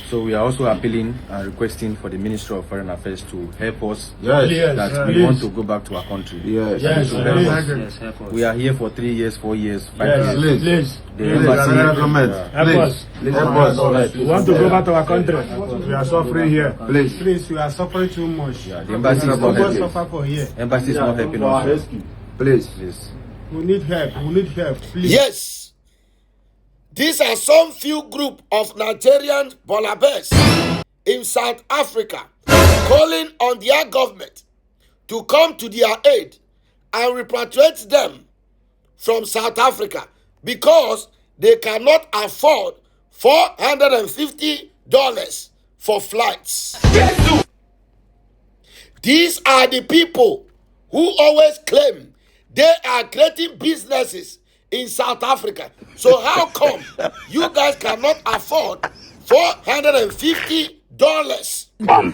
So we are also appealing and requesting for the Ministry of Foreign Affairs to help us. Yes. We want to go back to our country. Yes. Help us. We are here for 3 years, 4 years, 5 years. Please. The embassy, Help us. We want to go back to our country. We are suffering here. Please, we are suffering too much. the embassy is not helping. Suffer for here. Embassy is not helping us. Please. We need help. Please. Yes. These are some few group of Nigerian Bolabes in South Africa calling on their government to come to their aid and repatriate them from South Africa because they cannot afford $450 for flights. These are the people who always claim they are creating businesses in South Africa. So how come you guys cannot afford $450 and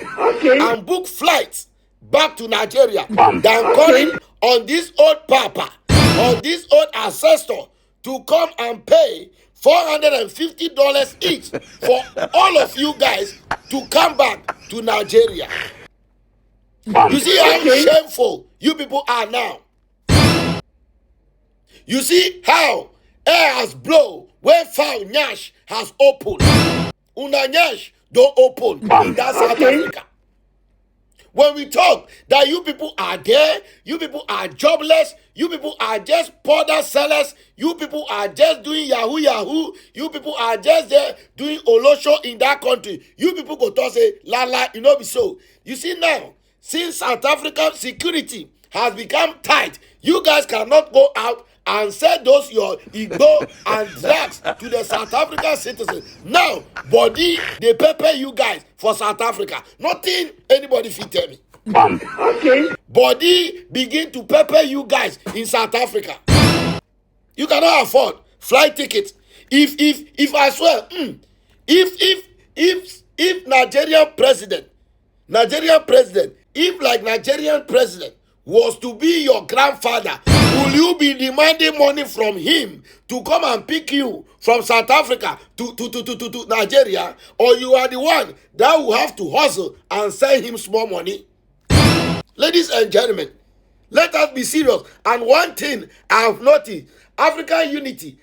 book flights back to Nigeria than calling on this old papa, on this old ancestor to come and pay $450 each for all of you guys to come back to Nigeria? You see how shameful you people are now. You see how air has blown when foul Nyash has opened. Una Nyash don't open in that South Africa. When we talk that you people are there, you people are jobless, you people are just powder sellers, you people are just doing yahoo, you people are just there doing olosho in that country. You people go to say, la, you know be so. You see now, since South African security has become tight, you guys cannot go out and sell those your Igbo and drugs to the South African citizens. Now, body, they pepper you guys for South Africa. Nothing anybody fit tell me. Body begin to pepper you guys in South Africa. You cannot afford flight tickets. If I swear, if Nigerian president, if like Nigerian president was to be your grandfather, will you be demanding money from him to come and pick you from South Africa to Nigeria, or you are the one that will have to hustle and send him small money? Ladies and gentlemen, let us be serious. And one thing I have noticed, African unity,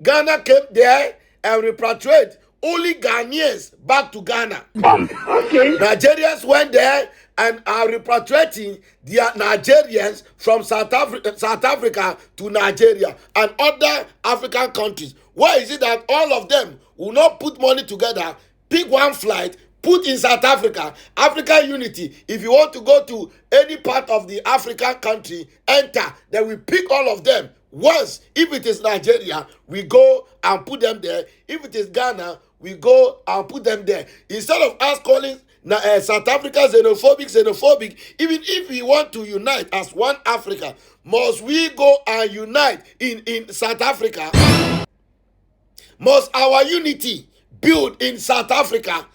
Ghana came there and repatriate only Ghanaians back to Ghana. Nigerians went there and are repatriating their Nigerians from South Africa to Nigeria and other African countries. Why is it that all of them will not put money together, pick one flight, put in South Africa, African unity? If you want to go to any part of the African country, enter, then we pick all of them. Once, if it is Nigeria, we go and put them there. If it is Ghana, we go and put them there. Instead of us calling South Africa xenophobic, even if we want to unite as one Africa, must we go and unite in South Africa? Must our unity build in South Africa?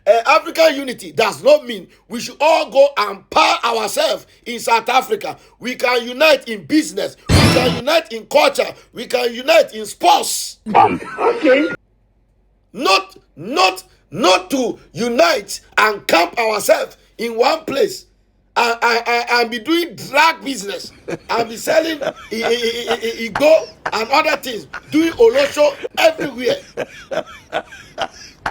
African unity does not mean we should all go and power ourselves in South Africa. We can unite in business, we can unite in culture, we can unite in sports. Not to unite and camp ourselves in one place and be doing drug business and be selling Igbo and other things, doing olosho everywhere.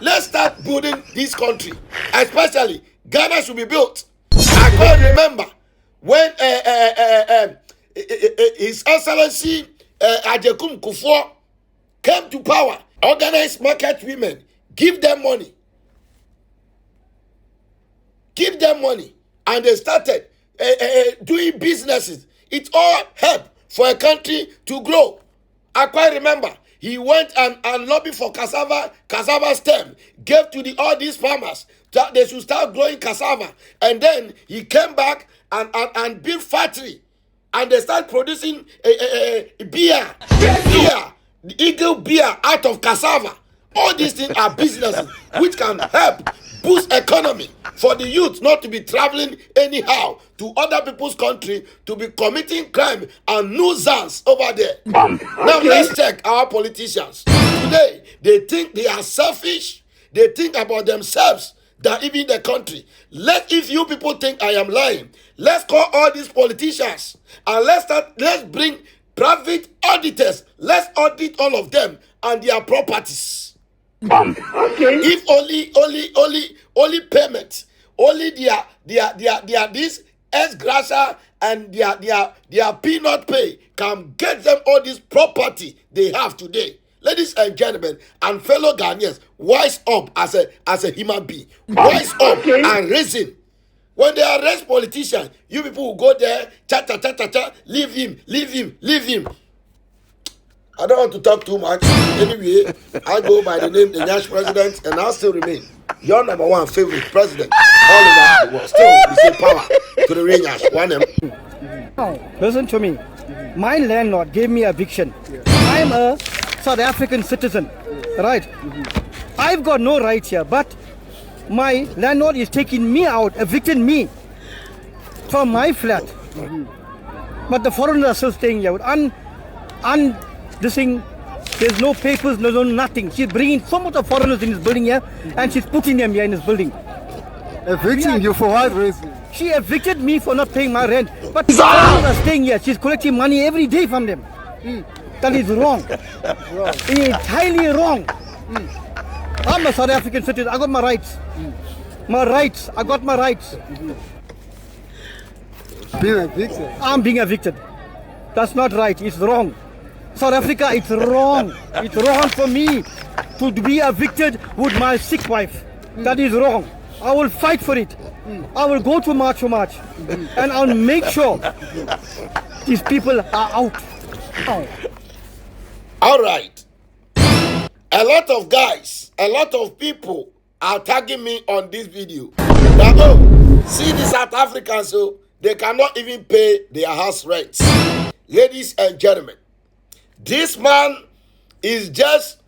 Let's start building this country, especially Ghana should be built. I can't remember when His Excellency Ajekum Kufuor came to power, organized market women, give them money, and they started doing businesses. It all helped for a country to grow. I quite remember he went and lobbied for cassava stem, gave to all these farmers that they should start growing cassava, and then he came back and built factory, and they start producing beer, the Eagle beer out of cassava. All these things are businesses which can help boost economy for the youth not to be traveling anyhow to other people's country to be committing crime and nuisance over there. Now let's check our politicians. today, they think they are selfish. They think about themselves than even the country. If you people think I am lying, let's call all these politicians and let's bring private auditors. Let's audit all of them and their properties. Okay. If only payment, only their this ex gratia and their peanut pay can get them all this property they have today. Ladies and gentlemen and fellow Ghanaians, wise up as a human being. Wise up and reason. When they arrest politicians, you people will go there, leave him. I don't want to talk too much. Anyway, I go by the name the Nyash president, and I'll still remain your number one favorite president all over the world. Still, we say power to the Nyash. One them. Now, listen to me. My landlord gave me eviction. I'm a South African citizen, right? I've got no rights here, but my landlord is taking me out, evicting me from my flat. But the foreigners are still staying here. This thing, there's no papers, no nothing. She's bringing so much of foreigners in this building here, and she's putting them here in this building. Evicting you for what reason? She evicted me for not paying my rent, but foreigners are staying here. She's collecting money every day from them. That is wrong. Entirely wrong. I'm a South African citizen. I got my rights. I got my rights. Being evicted? I'm being evicted. That's not right. It's wrong. South Africa, it's wrong. It's wrong for me to be evicted with my sick wife. That is wrong. I will fight for it. I will go to March for March. And I'll make sure these people are out. All right. A lot of guys, a lot of people are tagging me on this video. Now, see the South Africans, so they cannot even pay their house rents. Ladies and gentlemen, this man is just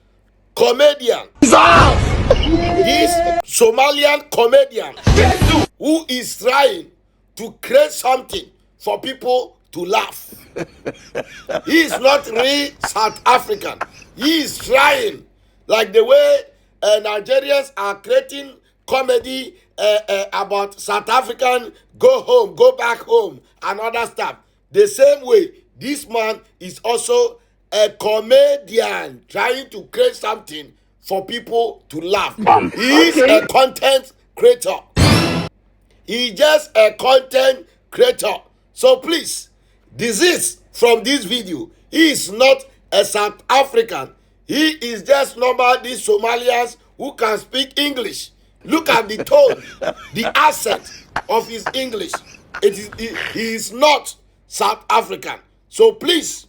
comedian. This Somalian comedian who is trying to create something for people to laugh. He is not really South African. He is trying, like the way Nigerians are creating comedy about South African go home, go back home, and other stuff. The same way, this man is also a comedian trying to create something for people to laugh. He is a content creator. He is just a content creator. So please, desist from this video. He is not a South African. He is just normal these Somalians who can speak English. Look at the tone, the accent of his English. He is not South African. So please,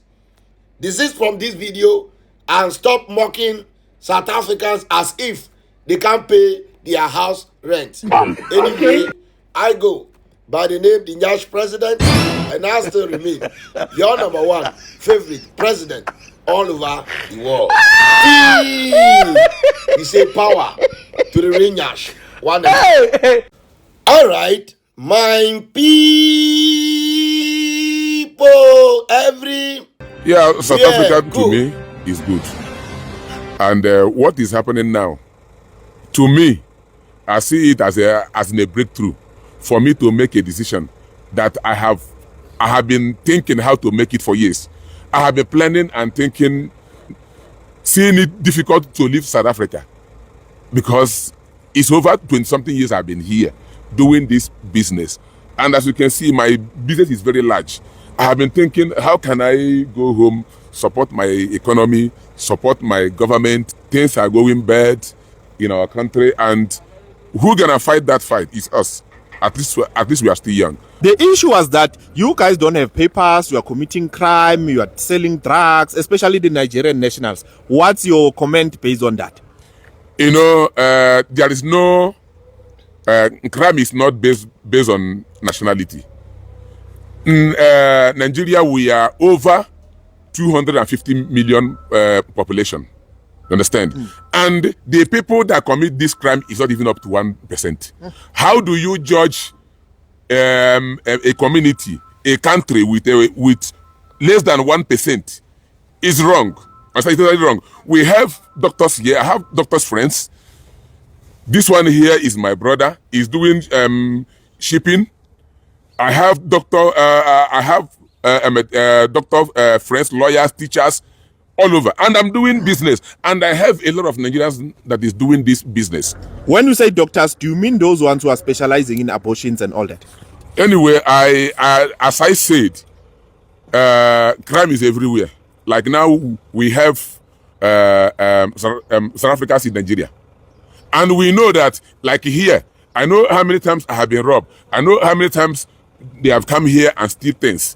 desist from this video and stop mocking South Africans as if they can't pay their house rent. Anyway, I go by the name the Nyash president, and I still remain your number one favorite president all over the world. We say power to the Nyash. One day. All right, my people, South Africa to me is good. And what is happening now, to me, I see it as a breakthrough for me to make a decision that I have been thinking how to make it for years. I have been planning and thinking, seeing it difficult to leave South Africa because it's over 20-something years I've been here doing this business. And as you can see, my business is very large. I have been thinking, how can I go home, support my economy, support my government? Things are going bad in our country, and who's gonna fight that fight is us. At least we are still young. The issue was that you guys don't have papers, you are committing crime, you are selling drugs, especially the Nigerian nationals. What's your comment based on that? You know, there is no crime is not based on nationality. In Nigeria, we are over 250 million population. You understand? And the people that commit this crime is not even up to 1%. How do you judge a community, a country with less than 1%? Is wrong. I said it wrong. We have doctors here. I have doctors' friends. This one here is my brother. He's doing shipping. I have doctor friends, lawyers, teachers, all over, and I'm doing business. And I have a lot of Nigerians that is doing this business. When you say doctors, do you mean those ones who are specializing in abortions and all that? Anyway, as I said, crime is everywhere. Like now, we have South Africa in Nigeria. And we know that, like here, I know how many times I have been robbed. I know how many times they have come here and steal things.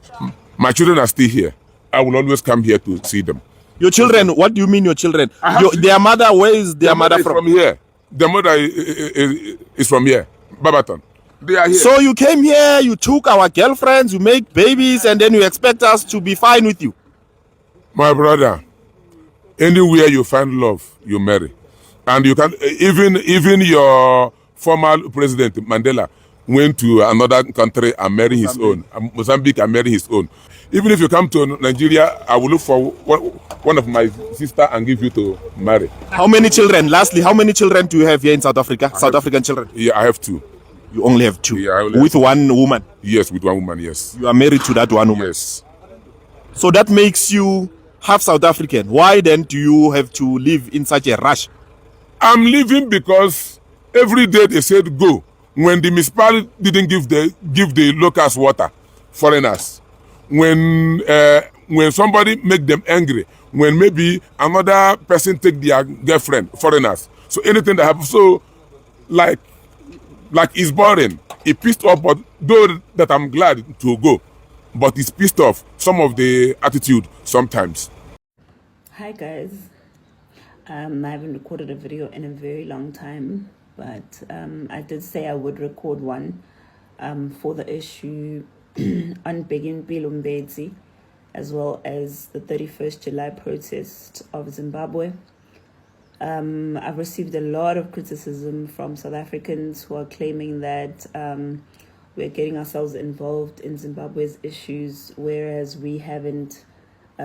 My children are still here. I will always come here to see them. Your children, what do you mean your children? Their mother, where is their mother from? From here. The mother is from here, Babaton. They are here. So you came here, you took our girlfriends, you make babies, and then you expect us to be fine with you? My brother, anywhere you find love, you marry. And you can, even your former president, Mandela, went to another country and married his own. Mozambique and married his own. Even if you come to Nigeria, I will look for one of my sister and give you to marry. How many children? Lastly, how many children do you have here in South Africa? South African children? Yeah, I have 2. You only have 2? Yeah, I only with have 2. One woman? Yes, with one woman, yes. You are married to that one woman? Yes. So that makes you half South African. Why then do you have to live in such a rush? I'm leaving because every day they said go. When the municipality didn't give the locals water, foreigners. When somebody make them angry, when maybe another person take their girlfriend, foreigners. So anything that happens, so like it's boring. It pissed off, but though that I'm glad to go, but it's pissed off some of the attitude sometimes. Hi guys, I haven't recorded a video in a very long time, but I did say I would record one for the issue on Begin Bilumbedzi, as well as the 31st July protest of Zimbabwe. I've received a lot of criticism from South Africans who are claiming that we're getting ourselves involved in Zimbabwe's issues, whereas we haven't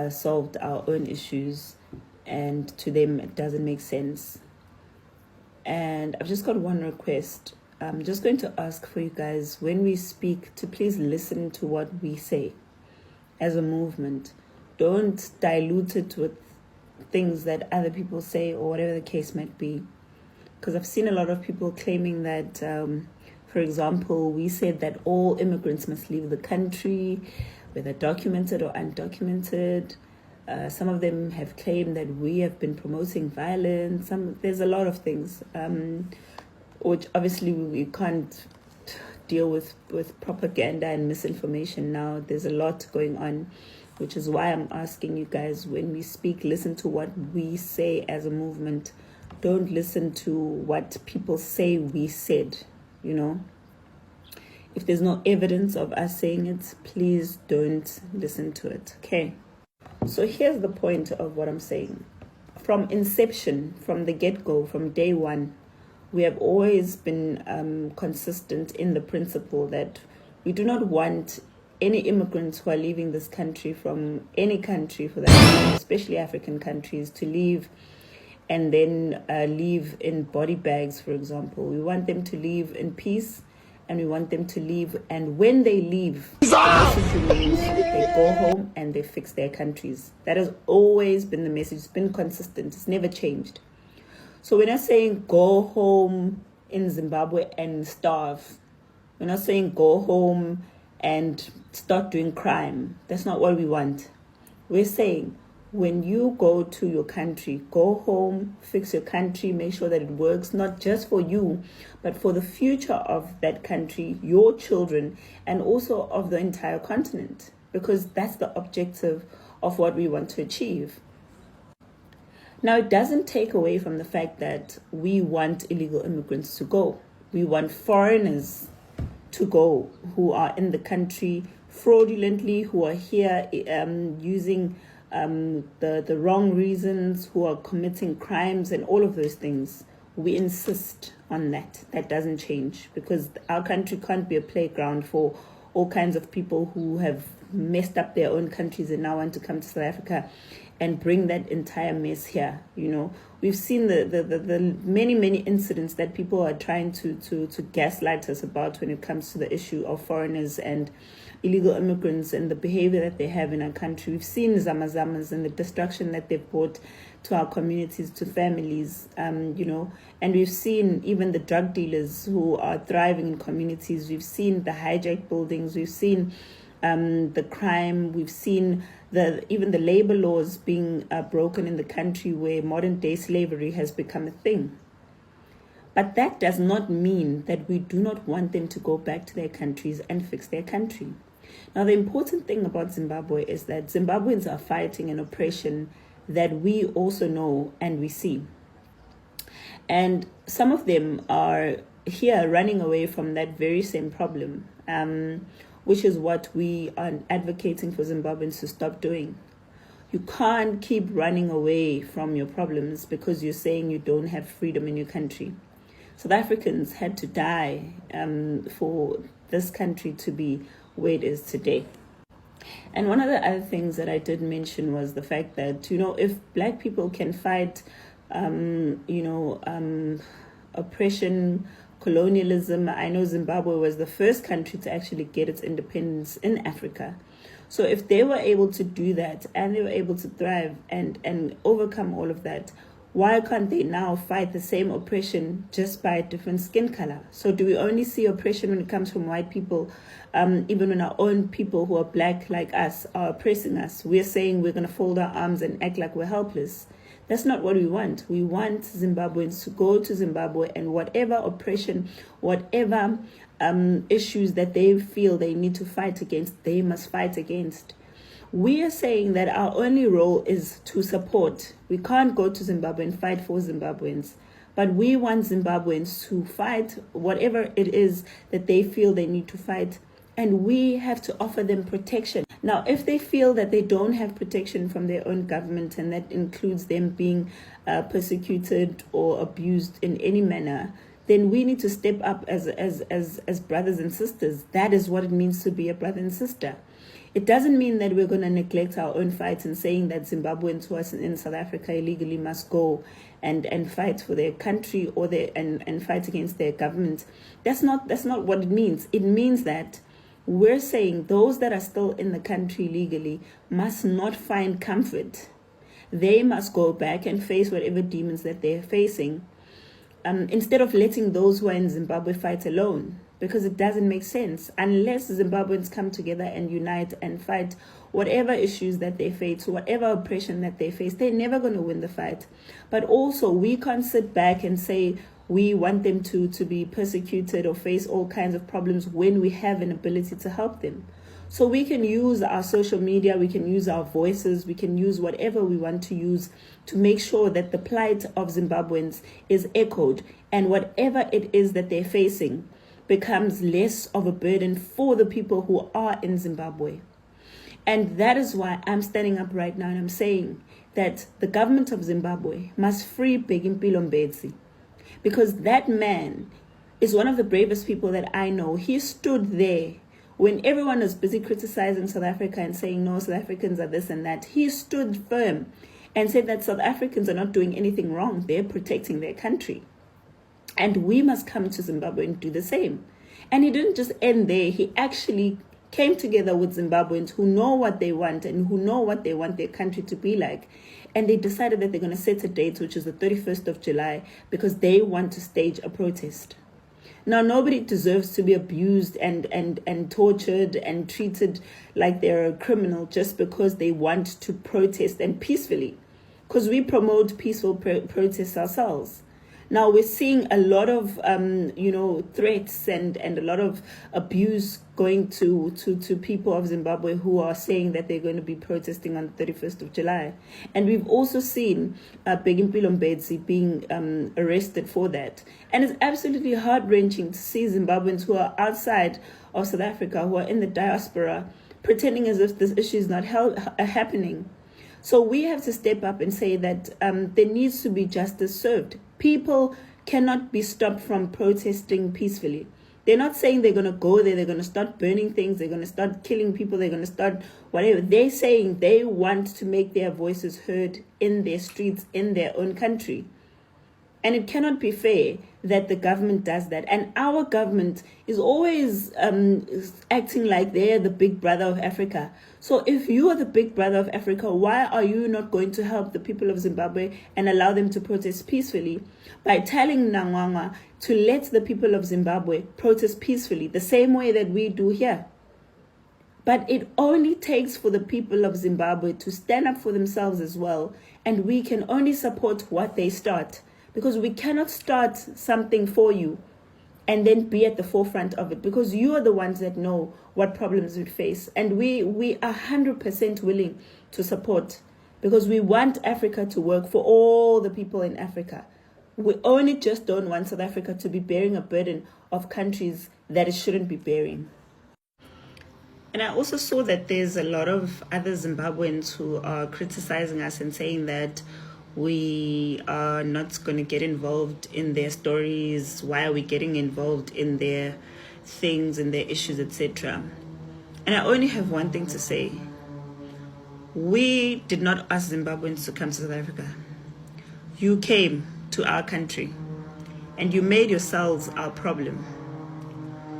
solved our own issues, and to them it doesn't make sense. And I've just got one request. I'm just going to ask for you guys, when we speak, to please listen to what we say as a movement. Don't dilute it with things that other people say or whatever the case might be. Because I've seen a lot of people claiming that, for example, we said that all immigrants must leave the country, whether documented or undocumented. Some of them have claimed that we have been promoting violence. There's a lot of things, which obviously we can't deal with propaganda and misinformation now. There's a lot going on, which is why I'm asking you guys, when we speak, listen to what we say as a movement. Don't listen to what people say we said, you know. If there's no evidence of us saying it, please don't listen to it, okay? So here's the point of what I'm saying. From inception, from the get-go, from day one, we have always been consistent in the principle that we do not want any immigrants who are leaving this country, from any country for that matter, especially African countries, to leave and then leave in body bags, for example. We want them to leave in peace, and we want them to leave, and when they leave, they go home and they fix their countries. That has always been the message. It's been consistent. It's never changed. So we're not saying go home in Zimbabwe and starve. We're not saying go home and start doing crime. That's not what we want. We're saying, when you go to your country, go home, fix your country, make sure that it works, not just for you, but for the future of that country, your children, and also of the entire continent, because that's the objective of what we want to achieve. Now, it doesn't take away from the fact that we want illegal immigrants to go. We want foreigners to go who are in the country fraudulently, who are here using the wrong reasons, who are committing crimes and all of those things. We insist on that. That doesn't change, because our country can't be a playground for all kinds of people who have messed up their own countries and now want to come to South Africa and bring that entire mess here. We've seen the many incidents that people are trying to gaslight us about when it comes to the issue of foreigners and illegal immigrants and the behavior that they have in our country. We've seen zamazamas and the destruction that they've brought to our communities, to families, and we've seen even the drug dealers who are thriving in communities. We've seen the hijacked buildings. We've seen the crime. We've seen even the labor laws being broken in the country, where modern day slavery has become a thing. But that does not mean that we do not want them to go back to their countries and fix their country. Now, the important thing about Zimbabwe is that Zimbabweans are fighting an oppression that we also know and we see. And some of them are here running away from that very same problem, which is what we are advocating for Zimbabweans to stop doing. You can't keep running away from your problems because you're saying you don't have freedom in your country. South Africans had to die for this country to be where it is today. And one of the other things that I did mention was the fact that, if black people can fight, oppression, colonialism. I know Zimbabwe was the first country to actually get its independence in Africa. So if they were able to do that and they were able to thrive and overcome all of that, why can't they now fight the same oppression just by a different skin color? So do we only see oppression when it comes from white people, even when our own people who are black like us are oppressing us? We're saying we're going to fold our arms and act like we're helpless. That's not what we want. We want Zimbabweans to go to Zimbabwe, and whatever oppression, whatever issues that they feel they need to fight against, they must fight against. We are saying that our only role is to support. We can't go to Zimbabwe and fight for Zimbabweans, but we want Zimbabweans to fight whatever it is that they feel they need to fight, and we have to offer them protection. Now, if they feel that they don't have protection from their own government, and that includes them being persecuted or abused in any manner, then we need to step up as brothers and sisters. That is what it means to be a brother and sister. It doesn't mean that we're going to neglect our own fights and saying that Zimbabweans who are in South Africa illegally must go and fight for their country or and fight against their government. That's not what it means. It means that we're saying those that are still in the country legally must not find comfort. They must go back and face whatever demons that they're facing, instead of letting those who are in Zimbabwe fight alone, because it doesn't make sense. Unless Zimbabweans come together and unite and fight whatever issues that they face, whatever oppression that they face, they're never going to win the fight. But also, we can't sit back and say we want them to be persecuted or face all kinds of problems when we have an ability to help them. So we can use our social media, we can use our voices, we can use whatever we want to use to make sure that the plight of Zimbabweans is echoed, and whatever it is that they're facing becomes less of a burden for the people who are in Zimbabwe. And that is why I'm standing up right now and I'm saying that the government of Zimbabwe must free Begimpilo Mbedzi, because that man is one of the bravest people that I know. He stood there when everyone was busy criticizing South Africa and saying, no, South Africans are this and that. He stood firm and said that South Africans are not doing anything wrong. They're protecting their country. And we must come to Zimbabwe and do the same. And he didn't just end there. He actually came together with Zimbabweans who know what they want and who know what they want their country to be like. And they decided that they're going to set a date, which is the 31st of July, because they want to stage a protest. Now, nobody deserves to be abused and tortured and treated like they're a criminal just because they want to protest and peacefully, because we promote peaceful protests ourselves. Now, we're seeing a lot of, threats and a lot of abuse going to people of Zimbabwe who are saying that they're going to be protesting on the 31st of July. And we've also seen Begimpilo Mbedzi being arrested for that. And it's absolutely heart-wrenching to see Zimbabweans who are outside of South Africa, who are in the diaspora, pretending as if this issue is not happening. So we have to step up and say that there needs to be justice served. People cannot be stopped from protesting peacefully. They're not saying they're going to go there, they're going to start burning things, they're going to start killing people, they're going to start whatever. They're saying they want to make their voices heard in their streets, in their own country. And it cannot be fair that the government does that. And our government is always acting like they're the big brother of Africa. So if you are the big brother of Africa, why are you not going to help the people of Zimbabwe and allow them to protest peacefully by telling Nangwanga to let the people of Zimbabwe protest peacefully the same way that we do here? But it only takes for the people of Zimbabwe to stand up for themselves as well. And we can only support what they start. Because we cannot start something for you and then be at the forefront of it, because you are the ones that know what problems we face. And we are 100% willing to support, because we want Africa to work for all the people in Africa. We only just don't want South Africa to be bearing a burden of countries that it shouldn't be bearing. And I also saw that there's a lot of other Zimbabweans who are criticizing us and saying that we are not going to get involved in their stories. Why are we getting involved in their things and their issues, etc.? And I only have one thing to say. We did not ask Zimbabweans to come to South Africa. You came to our country and you made yourselves our problem.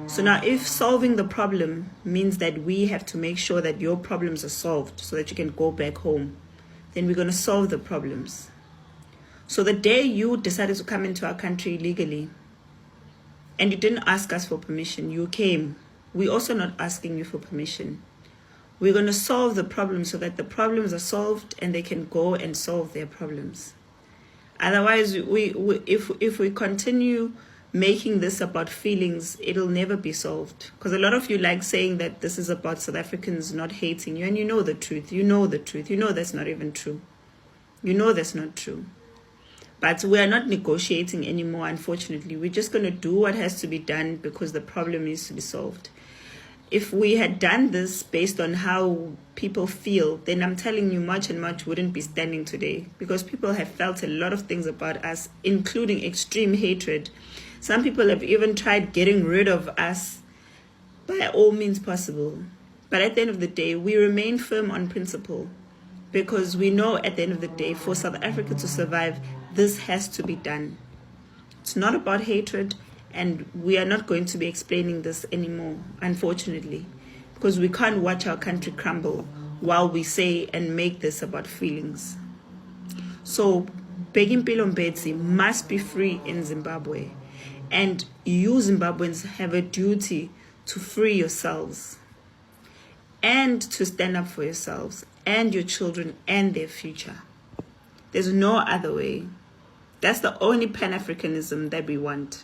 So now if solving the problem means that we have to make sure that your problems are solved so that you can go back home, then we're going to solve the problems. So the day you decided to come into our country legally and you didn't ask us for permission, you came. We're also not asking you for permission. We're going to solve the problems so that the problems are solved and they can go and solve their problems. Otherwise, if we continue making this about feelings, it'll never be solved. Because a lot of you like saying that this is about South Africans not hating you, and you know the truth. You know the truth. You know that's not even true. You know that's not true. But we are not negotiating anymore, unfortunately. We're just going to do what has to be done because the problem needs to be solved. If we had done this based on how people feel, then I'm telling you much and much wouldn't be standing today, because people have felt a lot of things about us, including extreme hatred. Some people have even tried getting rid of us by all means possible. But at the end of the day, we remain firm on principle, because we know at the end of the day, for South Africa to survive, this has to be done. It's not about hatred, and we are not going to be explaining this anymore, unfortunately, because we can't watch our country crumble while we say and make this about feelings. So, Begimpilo Mbetsi must be free in Zimbabwe. And you Zimbabweans have a duty to free yourselves and to stand up for yourselves and your children and their future. There's no other way. That's the only Pan-Africanism that we want.